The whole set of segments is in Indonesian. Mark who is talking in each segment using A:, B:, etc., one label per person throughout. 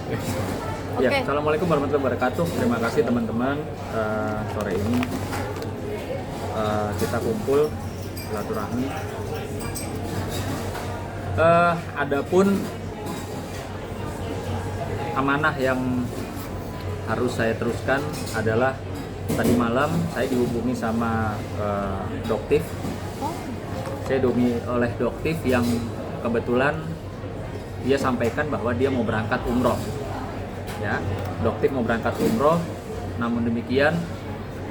A: Ya,
B: Oke.
A: Assalamualaikum warahmatullahi wabarakatuh. Terima kasih teman-teman. Sore ini kita kumpul silaturahmi. Adapun amanah yang harus saya teruskan adalah tadi malam saya dihubungi sama Doktif. Saya dihubungi oleh Doktif yang kebetulan dia sampaikan bahwa dia mau berangkat umroh. Ya, Doktif mau berangkat umroh, namun demikian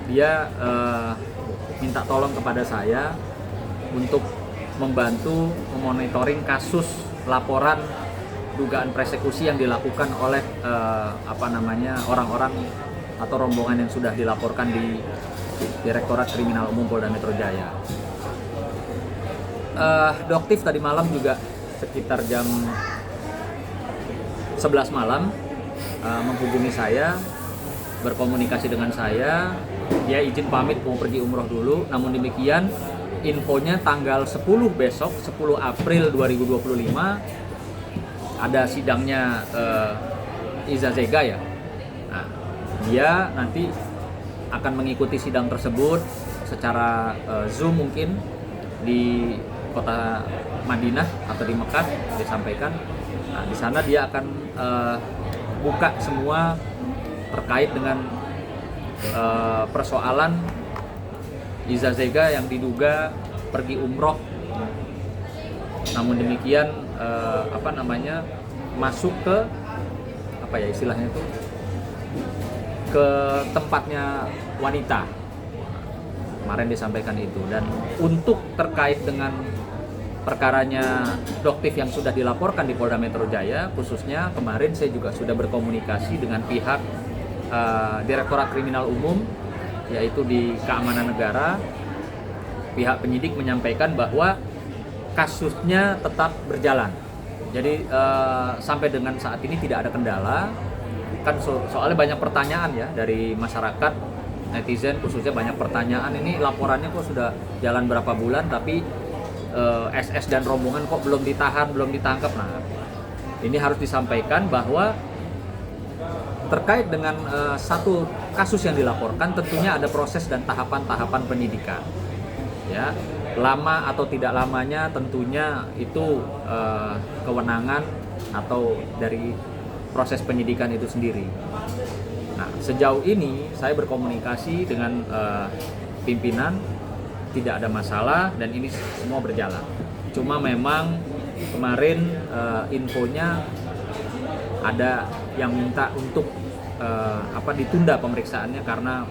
A: dia minta tolong kepada saya untuk membantu memonitoring kasus laporan dugaan persekusi yang dilakukan oleh orang-orang atau rombongan yang sudah dilaporkan di Direktorat Kriminal Umum Polda Metro Jaya. Doktif tadi malam juga sekitar jam 11 malam menghubungi saya, berkomunikasi dengan saya. Dia izin pamit mau pergi umroh dulu, namun demikian infonya tanggal 10 besok, 10 April 2025 ada sidangnya Iza Zega ya. Nah, dia nanti akan mengikuti sidang tersebut secara Zoom mungkin di kota Madinah atau di Mekah disampaikan. Nah, di sana dia akan buka semua terkait dengan persoalan Iza Zega yang diduga pergi umroh, namun demikian masuk ke istilahnya itu ke tempatnya wanita. Kemarin disampaikan itu. Dan untuk terkait dengan perkaranya Doktif yang sudah dilaporkan di Polda Metro Jaya, khususnya kemarin saya juga sudah berkomunikasi dengan pihak Direktorat Kriminal Umum, yaitu di Keamanan Negara. Pihak penyidik menyampaikan bahwa kasusnya tetap berjalan. Jadi sampai dengan saat ini tidak ada kendala. Kan soalnya banyak pertanyaan ya dari masyarakat, netizen khususnya banyak pertanyaan, ini laporannya kok sudah jalan berapa bulan tapi SS dan rombongan kok belum ditahan, belum ditangkap. Nah, ini harus disampaikan bahwa terkait dengan satu kasus yang dilaporkan tentunya ada proses dan tahapan-tahapan penyidikan. Ya, lama atau tidak lamanya tentunya itu kewenangan atau dari proses penyidikan itu sendiri. Nah, sejauh ini saya berkomunikasi dengan pimpinan, tidak ada masalah dan ini semua berjalan. Cuma memang kemarin infonya ada yang minta untuk ditunda pemeriksaannya karena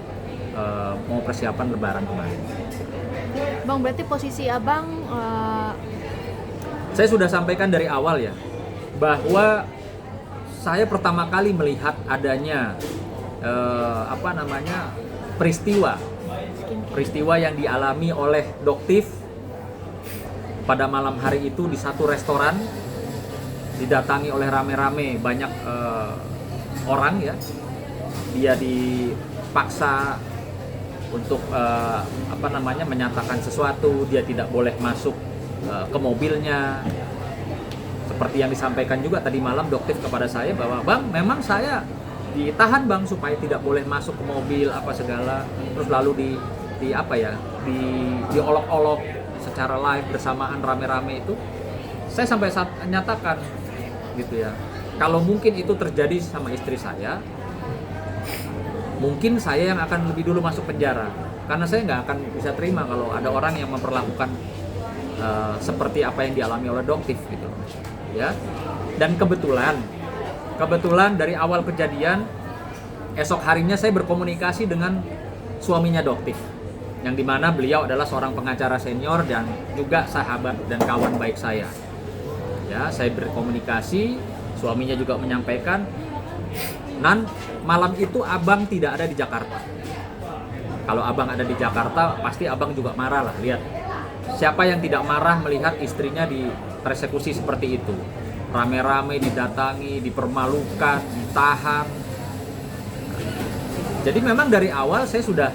A: mau persiapan Lebaran kemarin.
B: Bang, berarti posisi abang
A: Saya sudah sampaikan dari awal ya, bahwa saya pertama kali melihat adanya peristiwa yang dialami oleh Doktif pada malam hari itu di satu restoran, didatangi oleh rame-rame banyak orang ya. Dia dipaksa untuk menyatakan sesuatu, dia tidak boleh masuk ke mobilnya. Seperti yang disampaikan juga tadi malam Doktif kepada saya bahwa Bang, memang saya ditahan Bang supaya tidak boleh masuk ke mobil apa segala, terus lalu diolok-olok secara live bersamaan rame-rame itu. Saya sampai saat nyatakan gitu ya, kalau mungkin itu terjadi sama istri saya, mungkin saya yang akan lebih dulu masuk penjara, karena saya nggak akan bisa terima kalau ada orang yang memperlakukan seperti apa yang dialami oleh Doktif gitu ya. Dan kebetulan dari awal kejadian, esok harinya saya berkomunikasi dengan suaminya Doktif, yang dimana beliau adalah seorang pengacara senior dan juga sahabat dan kawan baik saya. Ya, saya berkomunikasi, suaminya juga menyampaikan, Nan, malam itu abang tidak ada di Jakarta. Kalau abang ada di Jakarta, pasti abang juga marah lah. Lihat, siapa yang tidak marah melihat istrinya dipersekusi seperti itu. Rame-rame didatangi, dipermalukan, ditahan. Jadi memang dari awal saya sudah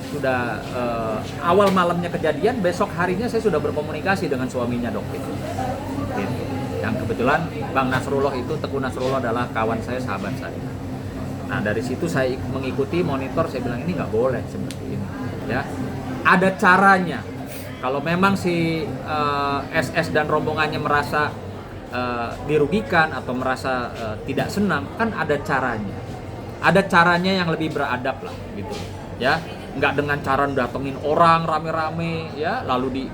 A: awal malamnya kejadian, besok harinya saya sudah berkomunikasi dengan suaminya Doktif. Gitu. yang kebetulan Bang Nasrullah itu, Teguh Nasrullah adalah kawan saya, sahabat saya. Nah dari situ saya mengikuti monitor, saya bilang ini nggak boleh seperti ini ya, ada caranya. Kalau memang si SS dan rombongannya merasa dirugikan atau merasa tidak senang, kan ada caranya yang lebih beradab lah gitu ya, nggak dengan cara datengin orang rame-rame ya lalu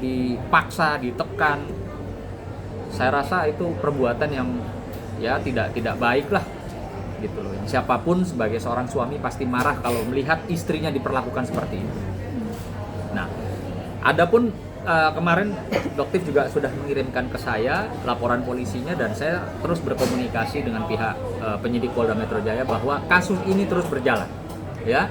A: dipaksa, ditekan. Saya rasa itu perbuatan yang ya tidak baik lah gitu loh. Siapapun sebagai seorang suami pasti marah kalau melihat istrinya diperlakukan seperti itu. Nah, adapun kemarin Doktif juga sudah mengirimkan ke saya laporan polisinya, dan saya terus berkomunikasi dengan pihak penyidik Polda Metro Jaya bahwa kasus ini terus berjalan ya.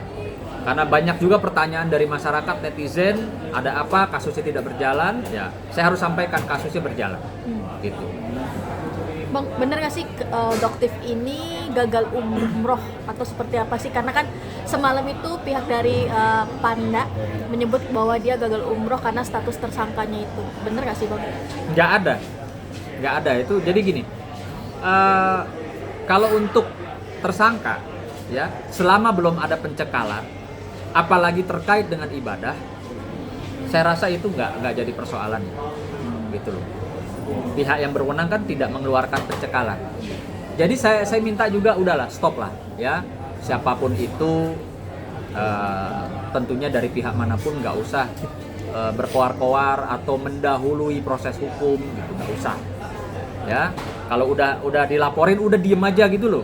A: Karena banyak juga pertanyaan dari masyarakat, netizen, ada apa kasusnya tidak berjalan? Ya, saya harus sampaikan kasusnya berjalan. Gitu.
B: Bang, bener nggak sih Doktif ini gagal umroh atau seperti apa sih? Karena kan semalam itu pihak dari Panda menyebut bahwa dia gagal umroh karena status tersangkanya itu. Bener nggak sih Bang?
A: Nggak ada itu. Jadi gini, kalau untuk tersangka ya, selama belum ada pencekalan, apalagi terkait dengan ibadah, saya rasa itu nggak jadi persoalan gitu loh. Pihak yang berwenang kan tidak mengeluarkan pencekalan. Jadi saya minta juga udahlah, stop lah ya. Siapapun itu tentunya dari pihak manapun nggak usah berkoar-koar atau mendahului proses hukum gitu, nggak usah ya. Kalau udah dilaporin udah diem aja gitu loh.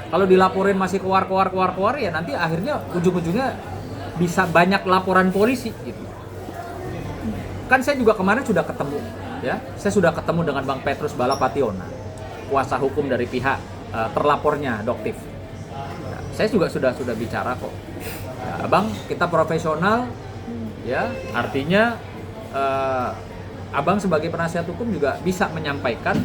A: Kalau dilaporin masih koar-koar ya nanti akhirnya ujung-ujungnya bisa banyak laporan polisi gitu. Kan saya juga kemarin sudah ketemu ya, saya sudah ketemu dengan Bang Petrus Balapationa, kuasa hukum dari pihak terlapornya Doktif. Ya, saya juga sudah bicara kok. Ya, Abang, kita profesional ya, artinya Abang sebagai penasihat hukum juga bisa menyampaikan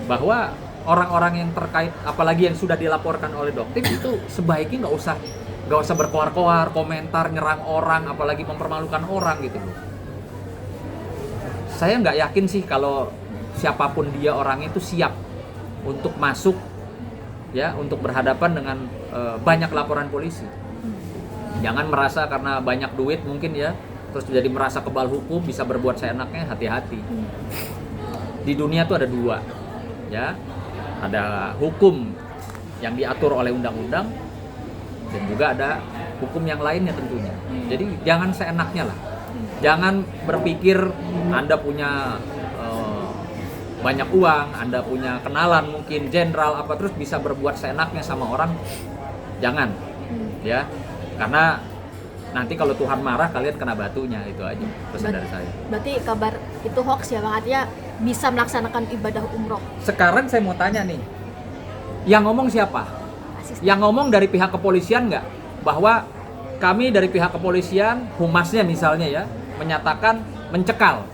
A: bahwa orang-orang yang terkait, apalagi yang sudah dilaporkan oleh Doktif itu sebaiknya nggak usah berkoar-koar, komentar, nyerang orang, apalagi mempermalukan orang gitu loh. Saya nggak yakin sih kalau siapapun dia orang itu siap untuk masuk ya, untuk berhadapan dengan banyak laporan polisi. Jangan merasa karena banyak duit mungkin ya, terus jadi merasa kebal hukum, bisa berbuat seenaknya. Hati-hati. Di dunia tuh ada dua ya, ada hukum yang diatur oleh undang-undang dan juga ada hukum yang lainnya tentunya. Jadi jangan seenaknya lah. Jangan berpikir Anda punya banyak uang, Anda punya kenalan mungkin jenderal apa, terus bisa berbuat seenaknya sama orang. Jangan ya, karena nanti kalau Tuhan marah kalian kena batunya. Itu aja pesan dari saya.
B: Berarti kabar itu hoax ya Bang, artinya bisa melaksanakan ibadah umroh.
A: Sekarang saya mau tanya nih, yang ngomong siapa? Yang ngomong dari pihak kepolisian nggak? Bahwa kami dari pihak kepolisian, humasnya misalnya ya, menyatakan mencekal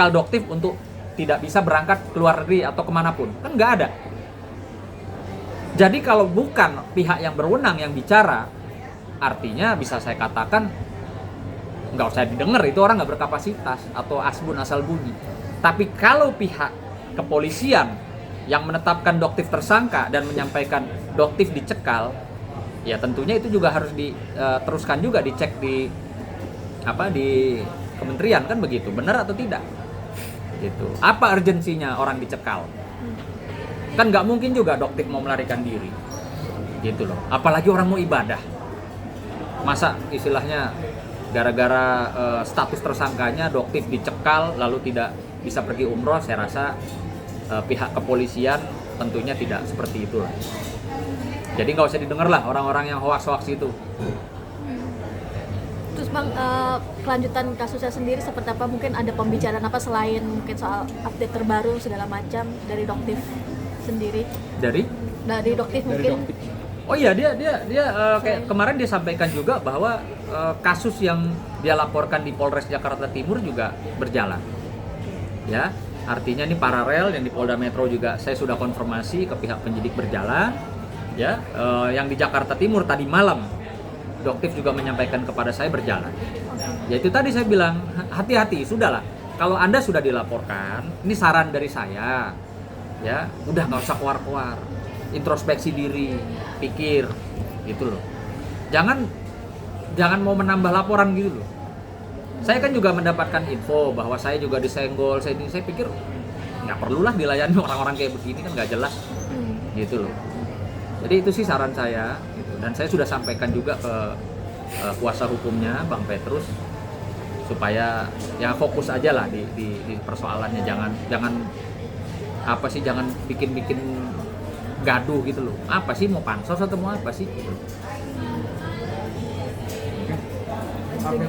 A: Doktif untuk tidak bisa berangkat ke luar negeri atau kemanapun. Kan nggak ada. Jadi kalau bukan pihak yang berwenang yang bicara, artinya bisa saya katakan nggak usah didengar, itu orang nggak berkapasitas atau asbun asal bunyi. Tapi kalau pihak kepolisian yang menetapkan Doktif tersangka dan menyampaikan Doktif dicekal, ya tentunya itu juga harus diteruskan juga, dicek di kementerian kan begitu, benar atau tidak gitu. Apa urgensinya orang dicekal? Kan nggak mungkin juga Doktif mau melarikan diri gitu loh, apalagi orang mau ibadah. Masa istilahnya gara-gara status tersangkanya Doktif dicekal lalu tidak bisa pergi umroh? Saya rasa pihak kepolisian tentunya tidak seperti itulah. Jadi nggak usah didengar lah orang-orang yang hoax-hoax itu.
B: Terus Bang, kelanjutan kasusnya sendiri seperti apa? Mungkin ada pembicaraan apa selain mungkin soal update terbaru segala macam dari Doktif sendiri? Dari Doktif mungkin?
A: Oh iya, dia kayak kemarin dia sampaikan juga bahwa kasus yang dia laporkan di Polres Jakarta Timur juga berjalan. Ya, artinya ini paralel yang di Polda Metro juga saya sudah konfirmasi ke pihak penyidik berjalan. Ya, yang di Jakarta Timur tadi malam Doktif juga menyampaikan kepada saya berjalan. Ya itu tadi saya bilang hati-hati, sudahlah. kalau Anda sudah dilaporkan, ini saran dari saya, ya udah nggak usah keluar-keluar, introspeksi diri, pikir, gitu loh. Jangan mau menambah laporan gitu loh. Saya kan juga mendapatkan info bahwa saya juga disenggol, saya pikir nggak perlulah dilayani orang-orang kayak begini, kan nggak jelas, gitu loh. Jadi itu sih saran saya, gitu. Dan saya sudah sampaikan juga ke kuasa hukumnya Bang Petrus, supaya ya fokus aja lah di persoalannya, jangan apa sih, jangan bikin gaduh gitu loh. Apa sih, mau pansos atau mau apa sih gitu.
C: Oke.